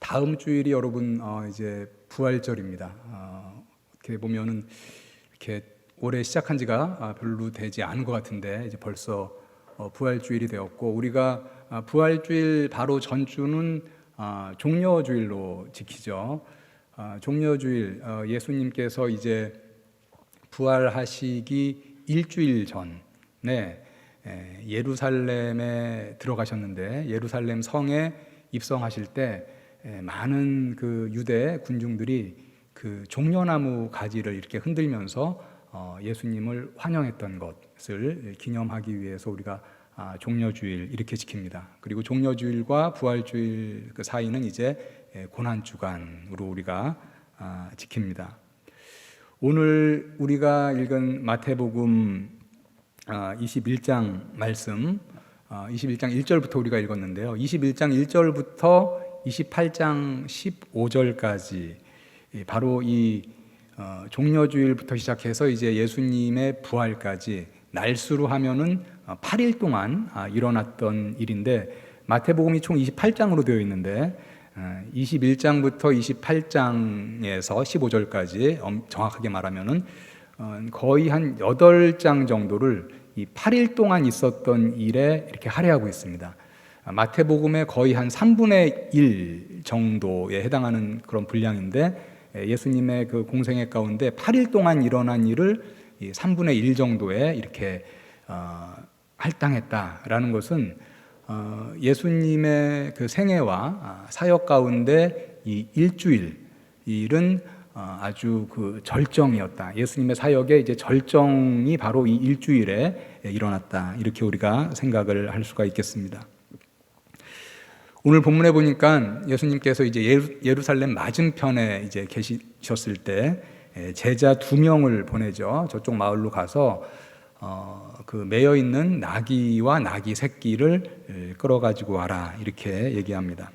다음 주일이 여러분 이제 부활절입니다. 어떻게 보면은 이렇게 올해 시작한 지가 별로 되지 않은 것 같은데 이제 벌써 부활주일이 되었고, 우리가 부활주일 바로 전주는 종려주일로 지키죠. 종려주일, 예수님께서 이제 부활하시기 일주일 전에 예루살렘에 들어가셨는데, 예루살렘 성에 입성하실 때 많은 그 유대 군중들이 그 종려나무 가지를 이렇게 흔들면서 예수님을 환영했던 것을 기념하기 위해서 우리가 종려주일 이렇게 지킵니다. 그리고 종려주일과 부활주일 그 사이는 이제 고난주간으로 우리가 지킵니다. 오늘 우리가 읽은 마태복음 21장 말씀, 21장 1절부터 우리가 읽었는데요. 21장 1절부터 28장 15절까지 바로 이 종려주일부터 시작해서 이제 예수님의 부활까지 날수로 하면은 8일 동안 일어났던 일인데, 마태복음이 총 28장으로 되어 있는데 21장부터 28장에서 15절까지 정확하게 말하면은 거의 한 8장 정도를 이 8일 동안 있었던 일에 이렇게 할애하고 있습니다. 마태복음의 거의 한 3분의 1 정도에 해당하는 그런 분량인데, 예수님의 그 공생애 가운데 8일 동안 일어난 일을 3분의 1 정도에 이렇게 할당했다라는 것은 예수님의 그 생애와 사역 가운데 이 일주일 일은 아주 그 절정이었다. 예수님의 사역의 이제 절정이 바로 이 일주일에 일어났다. 이렇게 우리가 생각을 할 수가 있겠습니다. 오늘 본문에 보니까 예수님께서 이제 예루살렘 맞은편에 이제 계셨을 때 제자 2명을 보내죠. 저쪽 마을로 가서 그 매여 있는 나귀와 나귀 새끼를 끌어가지고 와라, 이렇게 얘기합니다.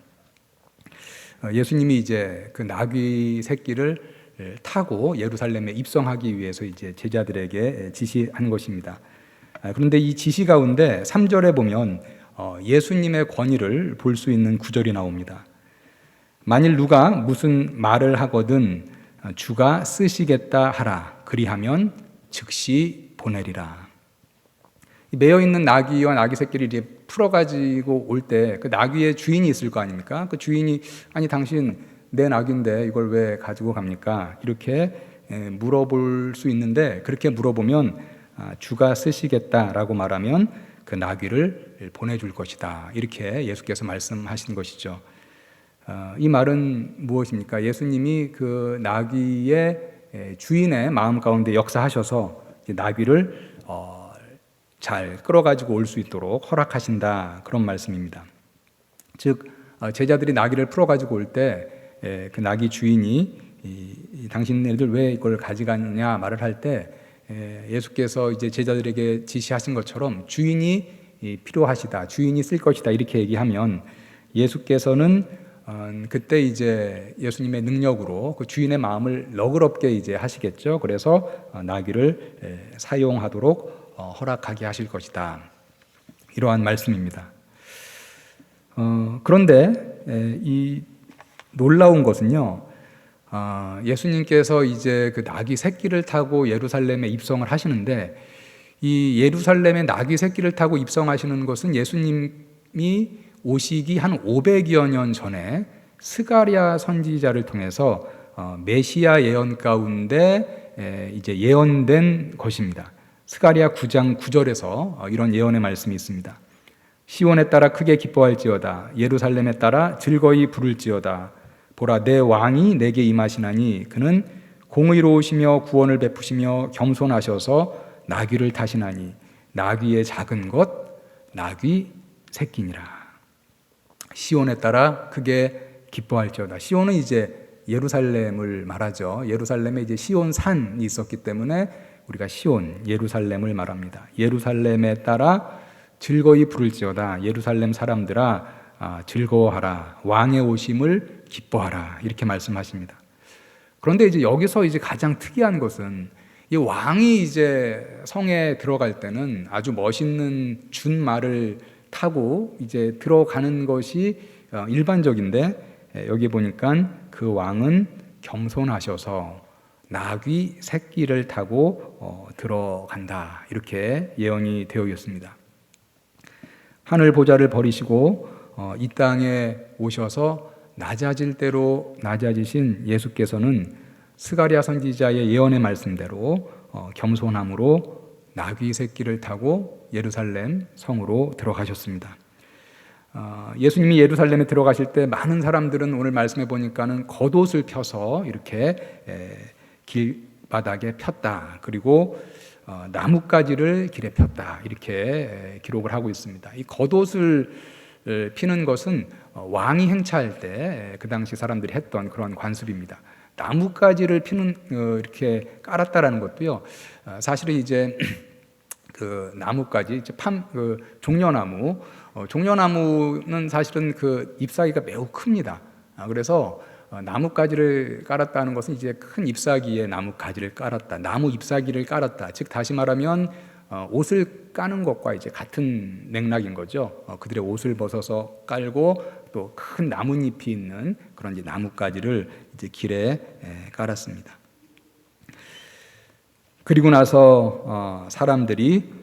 예수님이 이제 그 나귀 새끼를 타고 예루살렘에 입성하기 위해서 이제 제자들에게 지시한 것입니다. 그런데 이 지시 가운데 3절에 보면 예수님의 권위를 볼 수 있는 구절이 나옵니다. 만일 누가 무슨 말을 하거든 주가 쓰시겠다 하라, 그리하면 즉시 보내리라. 매여 있는 나귀와 나귀 새끼를 이제 풀어가지고 올 때 그 나귀의 주인이 있을 거 아닙니까? 그 주인이 아니 당신 내 나귀인데 이걸 왜 가지고 갑니까? 이렇게 물어볼 수 있는데, 그렇게 물어보면 주가 쓰시겠다라고 말하면 그 나귀를 보내줄 것이다, 이렇게 예수께서 말씀하신 것이죠. 이 말은 무엇입니까? 예수님이 그 나귀의 주인의 마음 가운데 역사하셔서 나귀를 잘 끌어가지고 올 수 있도록 허락하신다, 그런 말씀입니다. 즉 제자들이 나귀를 풀어가지고 올 때 그 나귀 주인이 당신네들 왜 이걸 가져가느냐 말을 할 때 예수께서 이제 제자들에게 지시하신 것처럼 주인이 필요하시다, 주인이 쓸 것이다, 이렇게 얘기하면 예수께서는 그때 이제 예수님의 능력으로 그 주인의 마음을 너그럽게 이제 하시겠죠. 그래서 나귀를 사용하도록 허락하게 하실 것이다, 이러한 말씀입니다. 그런데 이 놀라운 것은요, 예수님께서 이제 그 나귀 새끼를 타고 예루살렘에 입성을 하시는데, 이 예루살렘에 나귀 새끼를 타고 입성하시는 것은 예수님이 오시기 한 500여 년 전에 스가랴 선지자를 통해서 메시아 예언 가운데 이제 예언된 것입니다. 스가랴 9장 9절에서 이런 예언의 말씀이 있습니다. 시온에 따라 크게 기뻐할지어다, 예루살렘에 따라 즐거이 부를지어다. 보라, 내 왕이 내게 임하시나니 그는 공의로우시며 구원을 베푸시며 겸손하셔서 나귀를 타시나니 나귀의 작은 것 나귀 새끼니라. 시온에 따라 크게 기뻐할지어다. 시온은 이제 예루살렘을 말하죠. 예루살렘에 이제 시온 산이 있었기 때문에 우리가 시온, 예루살렘을 말합니다. 예루살렘에 따라 즐거이 부를지어다. 예루살렘 사람들아 즐거워하라. 왕의 오심을 기뻐하라. 이렇게 말씀하십니다. 그런데 이제 여기서 이제 가장 특이한 것은 이 왕이 이제 성에 들어갈 때는 아주 멋있는 준말을 타고 이제 들어가는 것이 일반적인데, 여기 보니까 그 왕은 겸손하셔서 나귀 새끼를 타고 들어간다, 이렇게 예언이 되어 있습니다. 하늘 보좌를 버리시고 이 땅에 오셔서 낮아질 대로 낮아지신 예수께서는 스가랴 선지자의 예언의 말씀대로 겸손함으로 나귀 새끼를 타고 예루살렘 성으로 들어가셨습니다. 예수님이 예루살렘에 들어가실 때 많은 사람들은 오늘 말씀해 보니까는 겉옷을 펴서 이렇게 길바닥에 폈다, 그리고 나뭇가지를 길에 폈다, 이렇게 기록을 하고 있습니다. 이 겉옷을 피는 것은 왕이 행차할 때 그 당시 사람들이 했던 그런 관습입니다. 나뭇가지를 피는 이렇게 깔았다라는 것도요, 사실은 이제 그 나뭇가지, 종려나무, 종려나무는 사실은 그 잎사귀가 매우 큽니다. 그래서 나뭇가지를 깔았다는 것은 이제 큰 잎사귀에 나뭇가지를 깔았다, 나무 잎사귀를 깔았다. 즉 다시 말하면 옷을 까는 것과 이제 같은 맥락인 거죠. 그들의 옷을 벗어서 깔고 또 큰 나뭇잎이 있는 그런 이제 나뭇가지를 이제 길에 깔았습니다. 그리고 나서 사람들이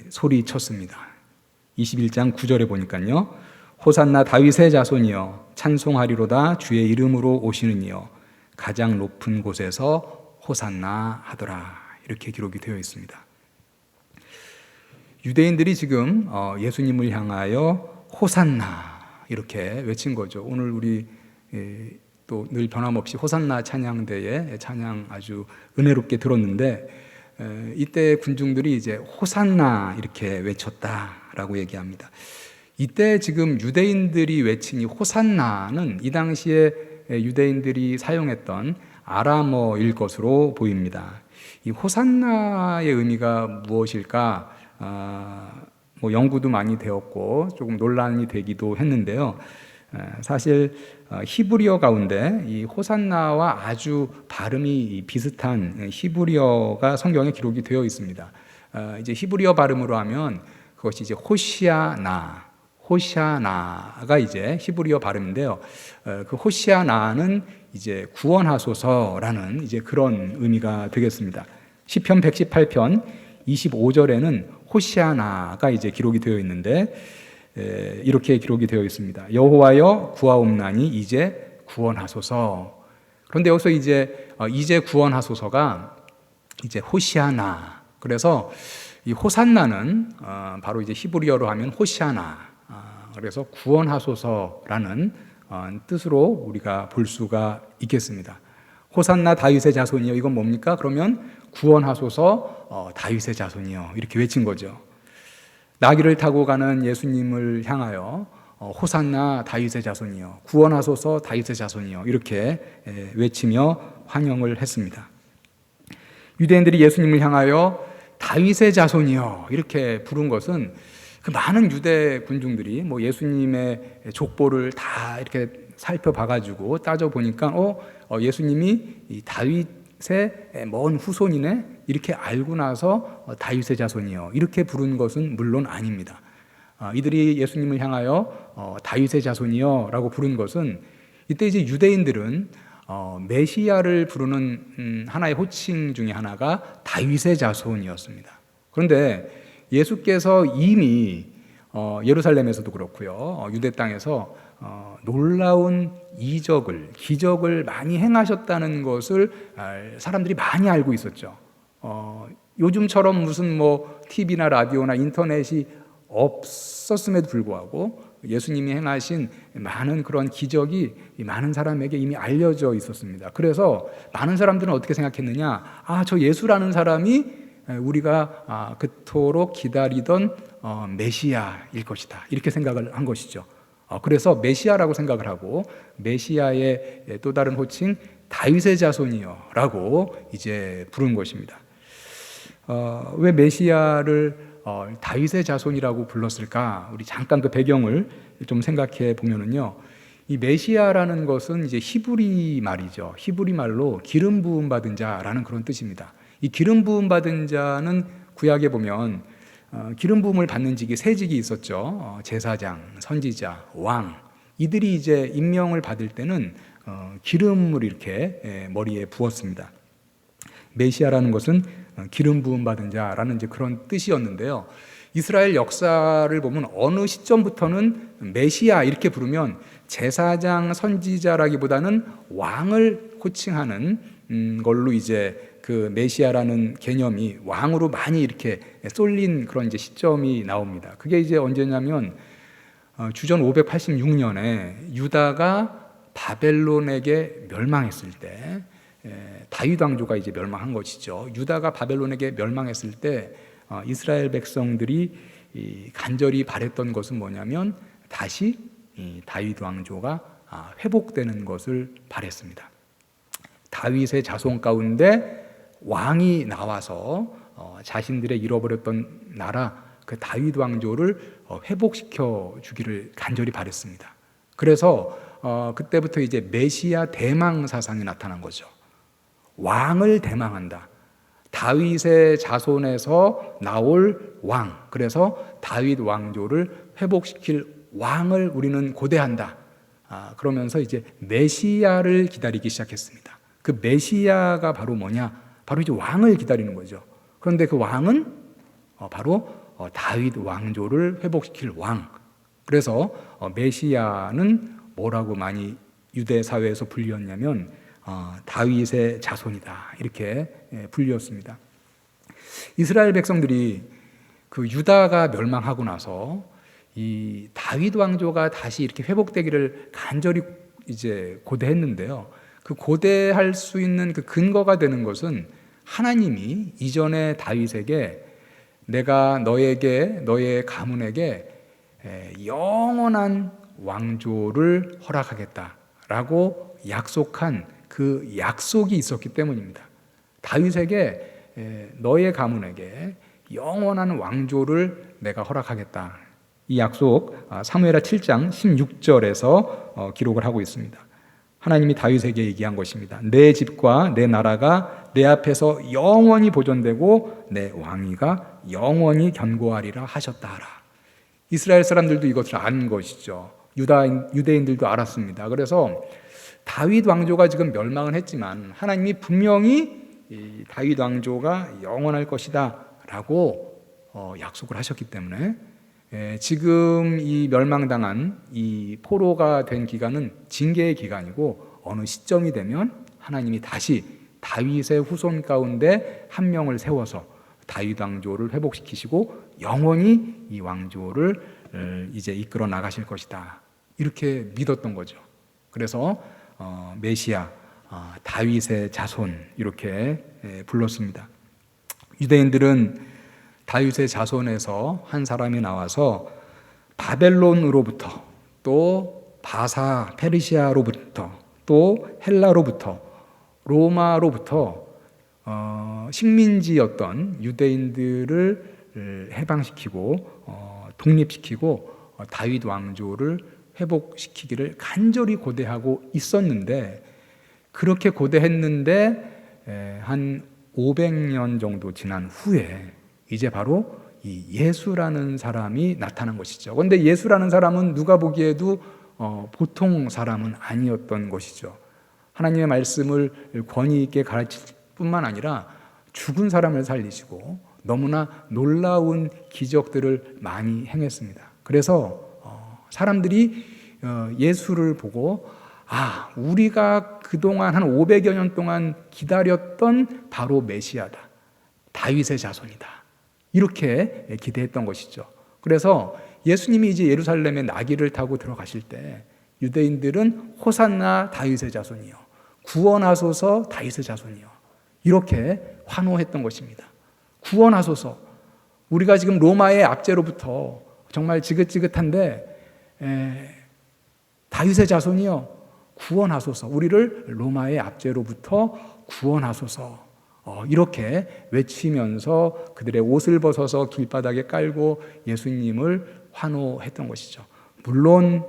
소리쳤습니다. 21장 9절에 보니까요, 호산나 다윗의 자손이여 찬송하리로다 주의 이름으로 오시는 이여 가장 높은 곳에서 호산나 하더라, 이렇게 기록이 되어 있습니다. 유대인들이 지금 예수님을 향하여 호산나 이렇게 외친 거죠. 오늘 우리 또 늘 변함없이 호산나 찬양대에 찬양 아주 은혜롭게 들었는데, 이때 군중들이 이제 호산나 이렇게 외쳤다라고 얘기합니다. 이때 지금 유대인들이 외친 이 호산나는 이 당시에 유대인들이 사용했던 아람어일 것으로 보입니다. 이 호산나의 의미가 무엇일까? 뭐 연구도 많이 되었고 조금 논란이 되기도 했는데요. 사실 히브리어 가운데 이 호산나와 아주 발음이 비슷한 히브리어가 성경에 기록이 되어 있습니다. 이제 히브리어 발음으로 하면 그것이 이제 호시아나가 이제 히브리어 발음인데요. 그 호시아나는 이제 구원하소서라는 이제 그런 의미가 되겠습니다. 시편 118편 25절에는 호시아나가 이제 기록이 되어 있는데, 이렇게 기록이 되어 있습니다. 여호와여 구하옵나니 이제 구원하소서. 그런데 여기서 이제 구원하소서가 이제 호시아나. 그래서 이 호산나는 바로 이제 히브리어로 하면 호시아나. 그래서 구원하소서라는 뜻으로 우리가 볼 수가 있겠습니다. 호산나 다윗의 자손이여, 이건 뭡니까? 그러면 구원하소서 다윗의 자손이여, 이렇게 외친 거죠. 나귀를 타고 가는 예수님을 향하여 호산나 다윗의 자손이여, 구원하소서 다윗의 자손이여, 이렇게 외치며 환영을 했습니다. 유대인들이 예수님을 향하여 다윗의 자손이여 이렇게 부른 것은 그 많은 유대 군중들이 뭐 예수님의 족보를 다 이렇게 살펴봐가지고 따져보니까 예수님이 이 다윗의 먼 후손이네, 이렇게 알고 나서 다윗의 자손이요 이렇게 부른 것은 물론 아닙니다. 이들이 예수님을 향하여 다윗의 자손이요 라고 부른 것은, 이때 이제 유대인들은 메시아를 부르는 하나의 호칭 중에 하나가 다윗의 자손이었습니다. 그런데 예수께서 이미 예루살렘에서도 그렇고요, 유대 땅에서 놀라운 기적을 많이 행하셨다는 것을 사람들이 많이 알고 있었죠. 요즘처럼 무슨 뭐 TV나 라디오나 인터넷이 없었음에도 불구하고 예수님이 행하신 많은 그런 기적이 많은 사람에게 이미 알려져 있었습니다. 그래서 많은 사람들은 어떻게 생각했느냐, 저 예수라는 사람이 우리가 그토록 기다리던 메시아일 것이다, 이렇게 생각을 한 것이죠. 그래서 메시아라고 생각을 하고, 메시아의 또 다른 호칭 다윗의 자손이여 라고 이제 부른 것입니다. 왜 메시아를 다윗의 자손이라고 불렀을까? 우리 잠깐 그 배경을 좀 생각해 보면은요, 이 메시아라는 것은 이제 히브리 말이죠. 히브리 말로 기름 부음 받은 자라는 그런 뜻입니다. 이 기름 부음 받은 자는 구약에 보면 기름 부음을 받는 직이 세 직이 있었죠. 제사장, 선지자, 왕. 이들이 이제 임명을 받을 때는 기름을 이렇게 머리에 부었습니다. 메시아라는 것은 기름 부음 받은 자라는 이제 그런 뜻이었는데요. 이스라엘 역사를 보면 어느 시점부터는 메시아 이렇게 부르면 제사장 선지자라기보다는 왕을 호칭하는 걸로 이제 그 메시아라는 개념이 왕으로 많이 이렇게 쏠린 그런 이제 시점이 나옵니다. 그게 이제 언제냐면 주전 586년에 유다가 바벨론에게 멸망했을 때, 다윗 왕조가 이제 멸망한 것이죠. 유다가 바벨론에게 멸망했을 때 이스라엘 백성들이 간절히 바랬던 것은 뭐냐면 다시 다윗 왕조가 회복되는 것을 바랬습니다. 다윗의 자손 가운데 왕이 나와서 자신들의 잃어버렸던 나라 그 다윗 왕조를 회복시켜 주기를 간절히 바랬습니다. 그래서 그때부터 이제 메시아 대망 사상이 나타난 거죠. 왕을 대망한다. 다윗의 자손에서 나올 왕, 그래서 다윗 왕조를 회복시킬 왕을 우리는 고대한다. 그러면서 이제 메시아를 기다리기 시작했습니다. 그 메시아가 바로 뭐냐? 바로 이제 왕을 기다리는 거죠. 그런데 그 왕은 바로 다윗 왕조를 회복시킬 왕. 그래서 메시아는 뭐라고 많이 유대 사회에서 불렸냐면 다윗의 자손이다 이렇게 불렸습니다. 이스라엘 백성들이 그 유다가 멸망하고 나서 이 다윗 왕조가 다시 이렇게 회복되기를 간절히 이제 고대했는데요. 그 고대할 수 있는 그 근거가 되는 것은 하나님이 이전에 다윗에게 내가 너에게 너의 가문에게 영원한 왕조를 허락하겠다라고 약속한 그 약속이 있었기 때문입니다. 다윗에게 너의 가문에게 영원한 왕조를 내가 허락하겠다. 이 약속 사무엘하 7장 16절에서 기록을 하고 있습니다. 하나님이 다윗에게 얘기한 것입니다. 내 집과 내 나라가 내 앞에서 영원히 보존되고 내 왕위가 영원히 견고하리라 하셨다 하라. 이스라엘 사람들도 이것을 안 것이죠. 유대인들도 알았습니다. 그래서 다윗 왕조가 지금 멸망은 했지만 하나님이 분명히 이 다윗 왕조가 영원할 것이다 라고 약속을 하셨기 때문에 지금 이 멸망당한 이 포로가 된 기간은 징계의 기간이고 어느 시점이 되면 하나님이 다시 다윗의 후손 가운데 한 명을 세워서 다윗 왕조를 회복시키시고 영원히 이 왕조를 이제 이끌어 나가실 것이다 이렇게 믿었던 거죠. 그래서 메시아 다윗의 자손 이렇게 불렀습니다. 유대인들은 다윗의 자손에서 한 사람이 나와서 바벨론으로부터 또 바사 페르시아로부터 또 헬라로부터 로마로부터 식민지였던 유대인들을 해방시키고 독립시키고 다윗 왕조를 회복시키기를 간절히 고대하고 있었는데 그렇게 고대했는데 한 500년 정도 지난 후에 이제 바로 이 예수라는 사람이 나타난 것이죠. 그런데 예수라는 사람은 누가 보기에도 보통 사람은 아니었던 것이죠. 하나님의 말씀을 권위 있게 가르칠 뿐만 아니라 죽은 사람을 살리시고 너무나 놀라운 기적들을 많이 행했습니다. 그래서 사람들이 예수를 보고 우리가 그동안 한 500여 년 동안 기다렸던 바로 메시아다. 다윗의 자손이다. 이렇게 기대했던 것이죠. 그래서 예수님이 이제 예루살렘에 나귀를 타고 들어가실 때 유대인들은 호산나 다윗의 자손이요. 구원하소서 다윗의 자손이요. 이렇게 환호했던 것입니다. 구원하소서. 우리가 지금 로마의 압제로부터 정말 지긋지긋한데 다윗의 자손이요. 구원하소서. 우리를 로마의 압제로부터 구원하소서. 이렇게 외치면서 그들의 옷을 벗어서 길바닥에 깔고 예수님을 환호했던 것이죠. 물론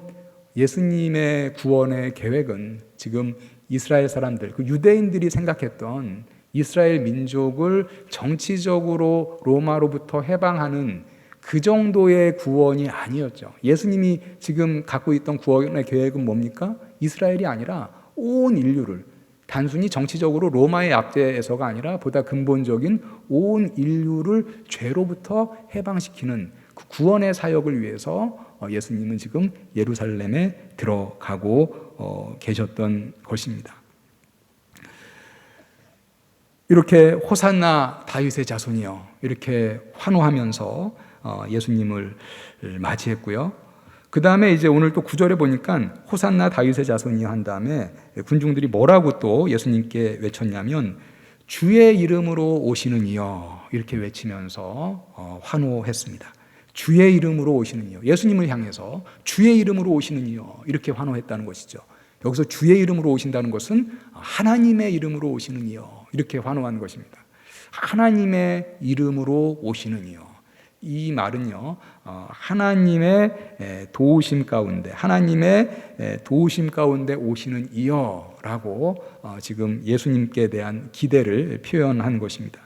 예수님의 구원의 계획은 지금 이스라엘 사람들, 그 유대인들이 생각했던 이스라엘 민족을 정치적으로 로마로부터 해방하는 그 정도의 구원이 아니었죠. 예수님이 지금 갖고 있던 구원의 계획은 뭡니까? 이스라엘이 아니라 온 인류를, 단순히 정치적으로 로마의 압제에서가 아니라 보다 근본적인 온 인류를 죄로부터 해방시키는 그 구원의 사역을 위해서 예수님은 지금 예루살렘에 들어가고 계셨던 것입니다. 이렇게 호산나 다윗의 자손이여 이렇게 환호하면서 예수님을 맞이했고요. 그 다음에 이제 오늘 또 9절에 보니까 호산나 다윗의 자손이여 한 다음에 군중들이 뭐라고 또 예수님께 외쳤냐면 주의 이름으로 오시는 이여 이렇게 외치면서 환호했습니다. 주의 이름으로 오시는 이여, 예수님을 향해서 주의 이름으로 오시는 이여 이렇게 환호했다는 것이죠. 여기서 주의 이름으로 오신다는 것은 하나님의 이름으로 오시는 이여 이렇게 환호한 것입니다. 하나님의 이름으로 오시는 이여, 이 말은요 하나님의 도우심 가운데, 하나님의 도우심 가운데 오시는 이여라고 지금 예수님께 대한 기대를 표현한 것입니다.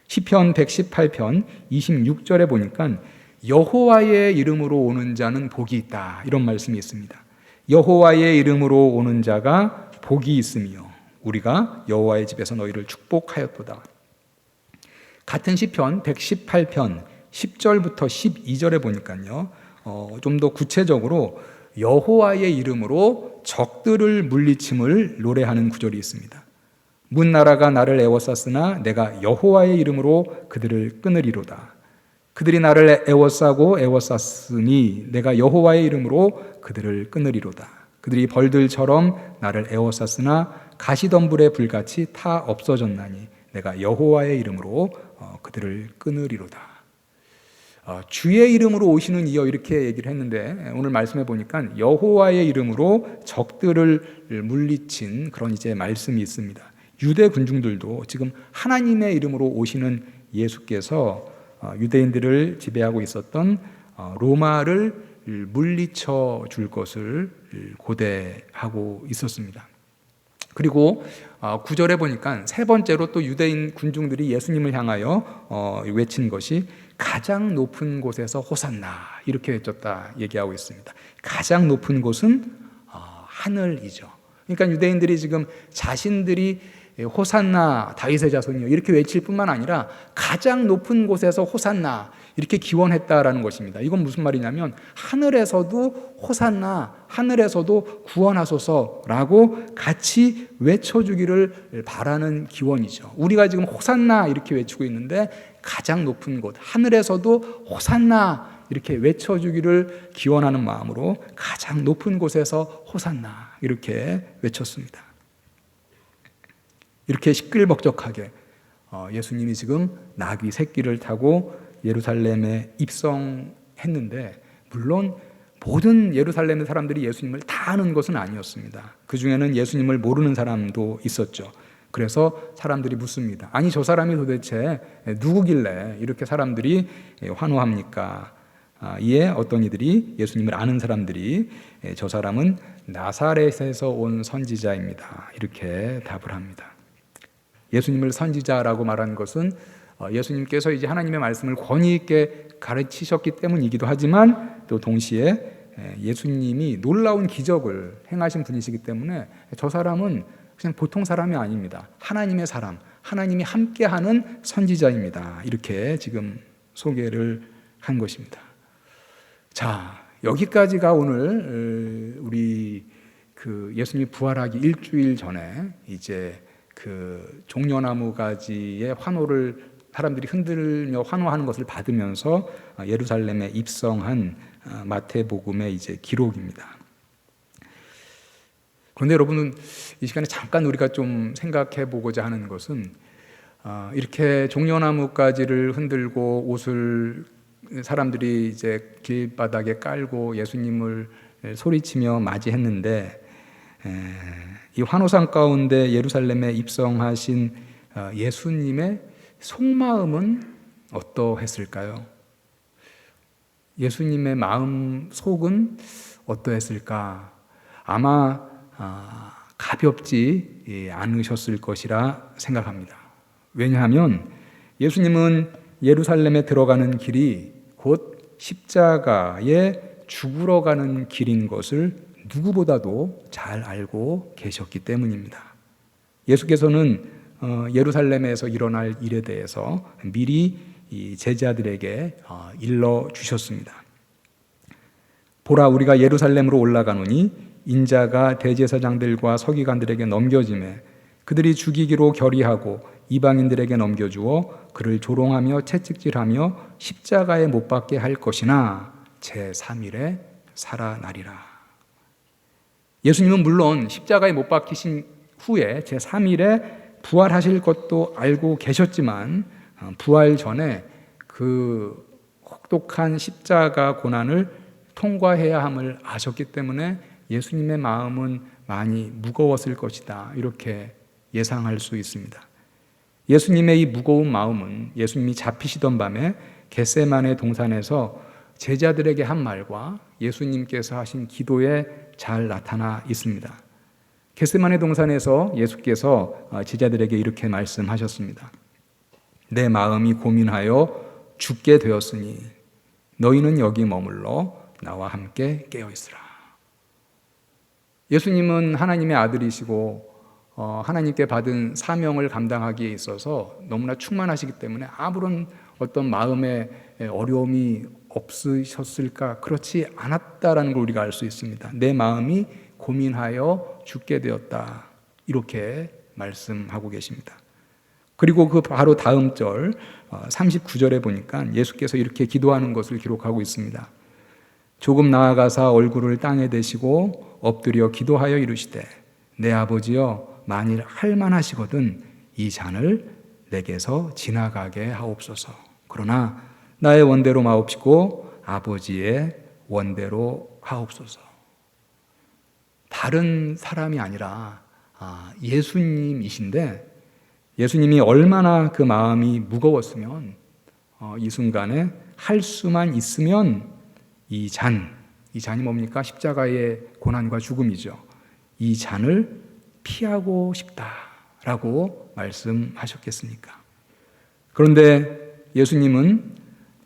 시편 118편 26절에 보니까 여호와의 이름으로 오는 자는 복이 있다 이런 말씀이 있습니다. 여호와의 이름으로 오는 자가 복이 있으며 우리가 여호와의 집에서 너희를 축복하였도다. 같은 시편 118편 10절부터 12절에 보니까요 좀 더 구체적으로 여호와의 이름으로 적들을 물리침을 노래하는 구절이 있습니다. 문나라가 나를 애워쌌으나 내가 여호와의 이름으로 그들을 끊으리로다. 그들이 나를 애워쌌으니 내가 여호와의 이름으로 그들을 끊으리로다. 그들이 벌들처럼 나를 애워쌌으나 가시덤불의 불같이 타 없어졌나니 내가 여호와의 이름으로 그들을 끊으리로다. 주의 이름으로 오시는 이여 이렇게 얘기를 했는데 오늘 말씀해 보니까 여호와의 이름으로 적들을 물리친 그런 이제 말씀이 있습니다. 유대 군중들도 지금 하나님의 이름으로 오시는 예수께서 유대인들을 지배하고 있었던 로마를 물리쳐 줄 것을 고대하고 있었습니다. 그리고 9절에 보니까 세 번째로 또 유대인 군중들이 예수님을 향하여 외친 것이 가장 높은 곳에서 호산나 이렇게 외쳤다 얘기하고 있습니다. 가장 높은 곳은 하늘이죠. 그러니까 유대인들이 지금 자신들이 호산나 다윗의 자손이여 이렇게 외칠 뿐만 아니라 가장 높은 곳에서 호산나 이렇게 기원했다라는 것입니다. 이건 무슨 말이냐면 하늘에서도 호산나, 하늘에서도 구원하소서라고 같이 외쳐주기를 바라는 기원이죠. 우리가 지금 호산나 이렇게 외치고 있는데 가장 높은 곳, 하늘에서도 호산나 이렇게 외쳐주기를 기원하는 마음으로 가장 높은 곳에서 호산나 이렇게 외쳤습니다. 이렇게 시끌벅적하게 예수님이 지금 나귀 새끼를 타고 예루살렘에 입성했는데 물론 모든 예루살렘의 사람들이 예수님을 다 아는 것은 아니었습니다. 그 중에는 예수님을 모르는 사람도 있었죠. 그래서 사람들이 묻습니다. 아니 저 사람이 도대체 누구길래 이렇게 사람들이 환호합니까? 이에 어떤 이들이 예수님을 아는 사람들이 저 사람은 나사렛에서 온 선지자입니다. 이렇게 답을 합니다. 예수님을 선지자라고 말한 것은 예수님께서 이제 하나님의 말씀을 권위 있게 가르치셨기 때문이기도 하지만 또 동시에 예수님이 놀라운 기적을 행하신 분이시기 때문에 저 사람은 그냥 보통 사람이 아닙니다. 하나님의 사람, 하나님이 함께하는 선지자입니다. 이렇게 지금 소개를 한 것입니다. 자, 여기까지가 오늘 우리 그 예수님이 부활하기 일주일 전에 이제 그 종려나무 가지의 환호를 사람들이 흔들며 환호하는 것을 받으면서 예루살렘에 입성한 마태복음의 이제 기록입니다. 그런데 여러분은 이 시간에 잠깐 우리가 좀 생각해 보고자 하는 것은 이렇게 종려나무 가지를 흔들고 옷을 사람들이 이제 길바닥에 깔고 예수님을 소리치며 맞이했는데 이 환호상 가운데 예루살렘에 입성하신 예수님의 속마음은 어떠했을까요? 예수님의 마음 속은 어떠했을까? 아마 가볍지 않으셨을 것이라 생각합니다. 왜냐하면 예수님은 예루살렘에 들어가는 길이 곧 십자가에 죽으러 가는 길인 것을 누구보다도 잘 알고 계셨기 때문입니다. 예수께서는 예루살렘에서 일어날 일에 대해서 미리 이 제자들에게 일러 주셨습니다. 보라, 우리가 예루살렘으로 올라가노니 인자가 대제사장들과 서기관들에게 넘겨지매 그들이 죽이기로 결의하고 이방인들에게 넘겨주어 그를 조롱하며 채찍질하며 십자가에 못 박게 할 것이나 제3일에 살아나리라. 예수님은 물론 십자가에 못 박히신 후에 제3일에 부활하실 것도 알고 계셨지만 부활 전에 그 혹독한 십자가 고난을 통과해야 함을 아셨기 때문에 예수님의 마음은 많이 무거웠을 것이다, 이렇게 예상할 수 있습니다. 예수님의 이 무거운 마음은 예수님이 잡히시던 밤에 겟세마네 동산에서 제자들에게 한 말과 예수님께서 하신 기도에 잘 나타나 있습니다. 겟세마네 동산에서 예수께서 제자들에게 이렇게 말씀하셨습니다. 내 마음이 고민하여 죽게 되었으니 너희는 여기 머물러 나와 함께 깨어있으라. 예수님은 하나님의 아들이시고 하나님께 받은 사명을 감당하기에 있어서 너무나 충만하시기 때문에 아무런 어떤 마음의 어려움이 없으셨을까? 그렇지 않았다라는 걸 우리가 알 수 있습니다. 내 마음이 고민하여 죽게 되었다, 이렇게 말씀하고 계십니다. 그리고 그 바로 다음 절 39절에 보니까 예수께서 이렇게 기도하는 것을 기록하고 있습니다. 조금 나아가사 얼굴을 땅에 대시고 엎드려 기도하여 이르시되 내 아버지여, 만일 할만하시거든 이 잔을 내게서 지나가게 하옵소서. 그러나 나의 원대로 마옵시고 아버지의 원대로 하옵소서. 다른 사람이 아니라 예수님이신데, 예수님이 얼마나 그 마음이 무거웠으면 이 순간에 할 수만 있으면 이 잔이 뭡니까? 십자가의 고난과 죽음이죠. 이 잔을 피하고 싶다라고 말씀하셨겠습니까? 그런데 예수님은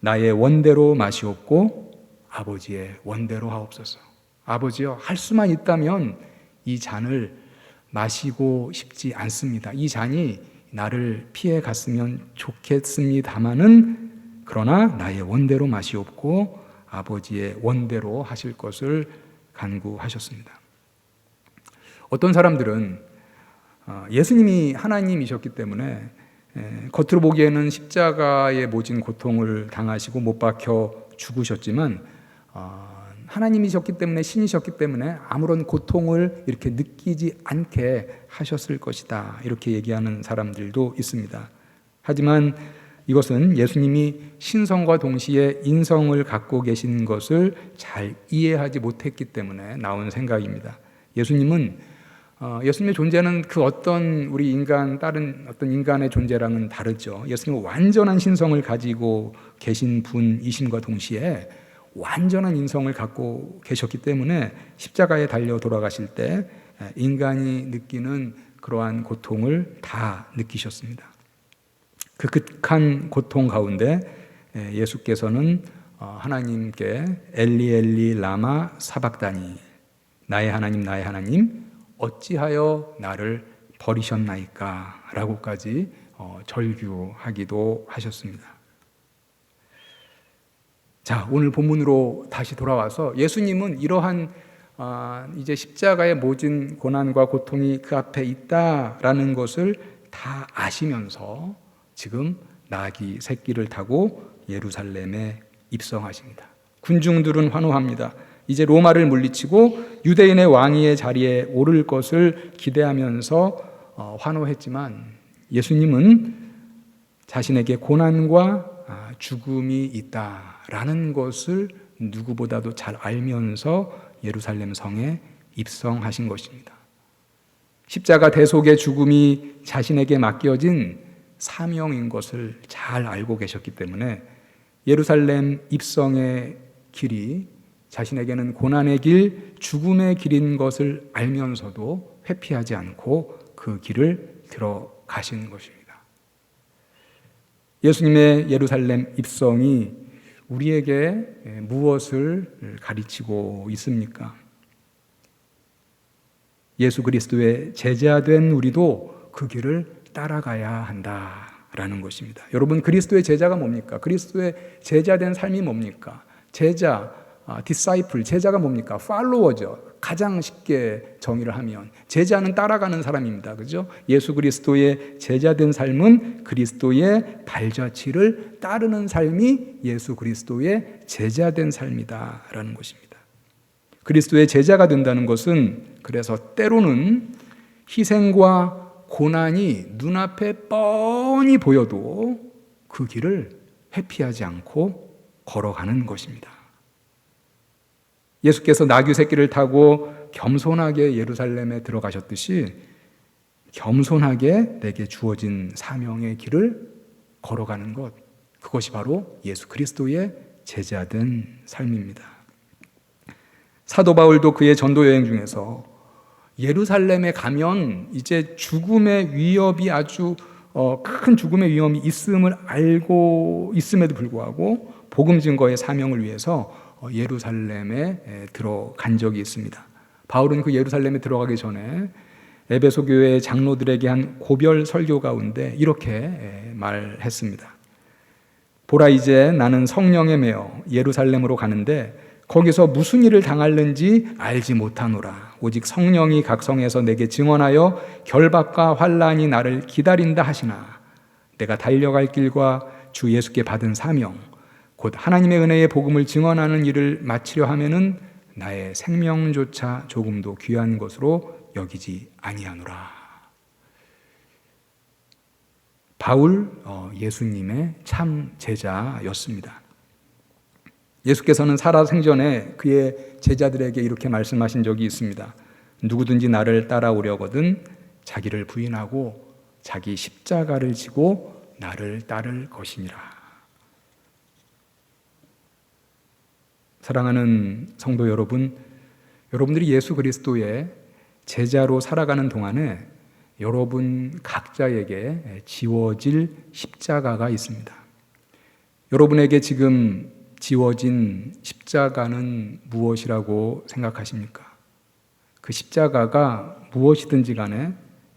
나의 원대로 마시옵고 아버지의 원대로 하옵소서. 아버지여, 할 수만 있다면 이 잔을 마시고 싶지 않습니다. 이 잔이 나를 피해 갔으면 좋겠습니다마는 그러나 나의 원대로 마시옵고 아버지의 원대로 하실 것을 간구하셨습니다. 어떤 사람들은 예수님이 하나님이셨기 때문에 겉으로 보기에는 십자가의 모진 고통을 당하시고 못 박혀 죽으셨지만 하나님이셨기 때문에, 신이셨기 때문에 아무런 고통을 이렇게 느끼지 않게 하셨을 것이다, 이렇게 얘기하는 사람들도 있습니다. 하지만 이것은 예수님이 신성과 동시에 인성을 갖고 계신 것을 잘 이해하지 못했기 때문에 나온 생각입니다. 예수님의 존재는 그 어떤 우리 인간, 다른 어떤 인간의 존재랑은 다르죠. 예수님은 완전한 신성을 가지고 계신 분이심과 동시에 완전한 인성을 갖고 계셨기 때문에 십자가에 달려 돌아가실 때 인간이 느끼는 그러한 고통을 다 느끼셨습니다. 그 극한 고통 가운데 예수께서는 하나님께 엘리 엘리 라마 사박다니, 나의 하나님 어찌하여 나를 버리셨나이까 라고까지 절규하기도 하셨습니다. 자, 오늘 본문으로 다시 돌아와서 예수님은 이러한 이제 십자가의 모진 고난과 고통이 그 앞에 있다라는 것을 다 아시면서 지금 나귀 새끼를 타고 예루살렘에 입성하십니다. 군중들은 환호합니다. 이제 로마를 물리치고 유대인의 왕위의 자리에 오를 것을 기대하면서 환호했지만 예수님은 자신에게 고난과 죽음이 있다라는 것을 누구보다도 잘 알면서 예루살렘 성에 입성하신 것입니다. 십자가 대속의 죽음이 자신에게 맡겨진 사명인 것을 잘 알고 계셨기 때문에 예루살렘 입성의 길이 자신에게는 고난의 길, 죽음의 길인 것을 알면서도 회피하지 않고 그 길을 들어가신 것입니다. 예수님의 예루살렘 입성이 우리에게 무엇을 가르치고 있습니까? 예수 그리스도의 제자된 우리도 그 길을 따라가야 한다라는 것입니다. 여러분, 그리스도의 제자가 뭡니까? 그리스도의 제자된 삶이 뭡니까? 제자, 디사이플, 제자가 뭡니까? 팔로워죠. 가장 쉽게 정의를 하면 제자는 따라가는 사람입니다. 그죠? 예수 그리스도의 제자된 삶은 그리스도의 발자취를 따르는 삶이 예수 그리스도의 제자된 삶이다라는 것입니다. 그리스도의 제자가 된다는 것은 그래서 때로는 희생과 고난이 눈앞에 뻔히 보여도 그 길을 회피하지 않고 걸어가는 것입니다. 예수께서 나귀 새끼를 타고 겸손하게 예루살렘에 들어가셨듯이 겸손하게 내게 주어진 사명의 길을 걸어가는 것, 그것이 바로 예수 그리스도의 제자된 삶입니다. 사도 바울도 그의 전도 여행 중에서 예루살렘에 가면 이제 죽음의 위협이 아주 큰 죽음의 위험이 있음을 알고 있음에도 불구하고 복음 증거의 사명을 위해서 예루살렘에 들어간 적이 있습니다. 바울은 그 예루살렘에 들어가기 전에 에베소 교회의 장로들에게 한 고별 설교 가운데 이렇게 말했습니다. 보라, 이제 나는 성령에 매여 예루살렘으로 가는데 거기서 무슨 일을 당할는지 알지 못하노라. 오직 성령이 각 성에서 내게 증언하여 결박과 환난이 나를 기다린다 하시나 내가 달려갈 길과 주 예수께 받은 사명 곧 하나님의 은혜의 복음을 증언하는 일을 마치려 하면은 나의 생명조차 조금도 귀한 것으로 여기지 아니하노라. 바울, 예수님의 참 제자였습니다. 예수께서는 살아생전에 그의 제자들에게 이렇게 말씀하신 적이 있습니다. 누구든지 나를 따라오려거든 자기를 부인하고 자기 십자가를 지고 나를 따를 것이니라. 사랑하는 성도 여러분, 여러분들이 예수 그리스도의 제자로 살아가는 동안에 여러분 각자에게 지워질 십자가가 있습니다. 여러분에게 지금 지워진 십자가는 무엇이라고 생각하십니까? 그 십자가가 무엇이든지 간에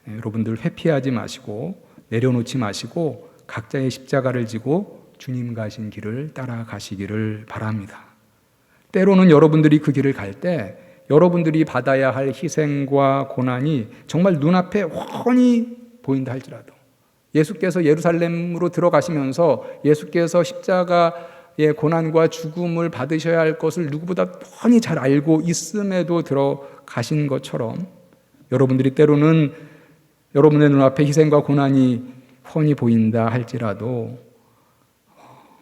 여러분들 회피하지 마시고 내려놓지 마시고 각자의 십자가를 지고 주님 가신 길을 따라가시기를 바랍니다. 때로는 여러분들이 그 길을 갈 때 여러분들이 받아야 할 희생과 고난이 정말 눈앞에 훤히 보인다 할지라도 예수께서 예루살렘으로 들어가시면서 예수께서 십자가의 고난과 죽음을 받으셔야 할 것을 누구보다 훤히 잘 알고 있음에도 들어가신 것처럼 여러분들이 때로는 여러분의 눈앞에 희생과 고난이 훤히 보인다 할지라도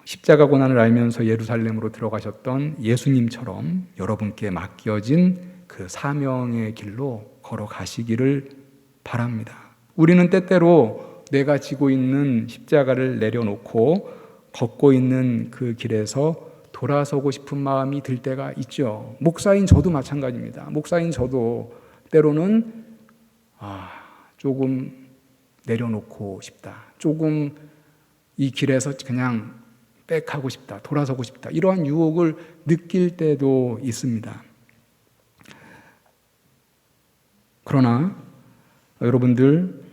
십자가 고난을 알면서 예루살렘으로 들어가셨던 예수님처럼 여러분께 맡겨진 그 사명의 길로 걸어가시기를 바랍니다. 우리는 때때로 내가 지고 있는 십자가를 내려놓고 걷고 있는 그 길에서 돌아서고 싶은 마음이 들 때가 있죠. 목사인 저도 마찬가지입니다. 목사인 저도 때로는 조금 내려놓고 싶다. 조금 이 길에서 그냥 백하고 싶다, 돌아서고 싶다, 이러한 유혹을 느낄 때도 있습니다. 그러나 여러분들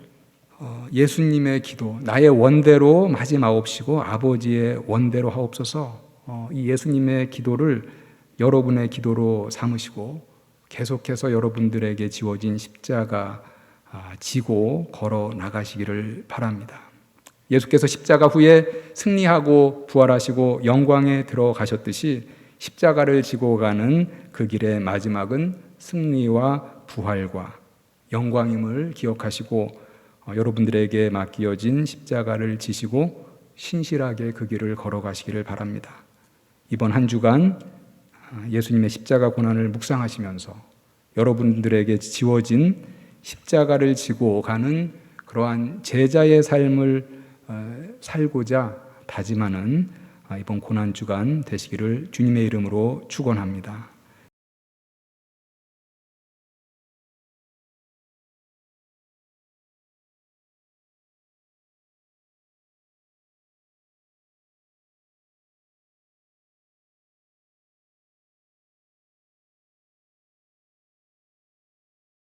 예수님의 기도, 나의 원대로 하지 마옵시고 아버지의 원대로 하옵소서, 이 예수님의 기도를 여러분의 기도로 삼으시고 계속해서 여러분들에게 지워진 십자가 지고 걸어 나가시기를 바랍니다. 예수께서 십자가 후에 승리하고 부활하시고 영광에 들어가셨듯이 십자가를 지고 가는 그 길의 마지막은 승리와 부활과 영광임을 기억하시고 여러분들에게 맡겨진 십자가를 지시고 신실하게 그 길을 걸어가시기를 바랍니다. 이번 한 주간 예수님의 십자가 고난을 묵상하시면서 여러분들에게 지워진 십자가를 지고 가는 그러한 제자의 삶을 살고자 다짐하는 이번 고난주간 되시기를 주님의 이름으로 축원합니다.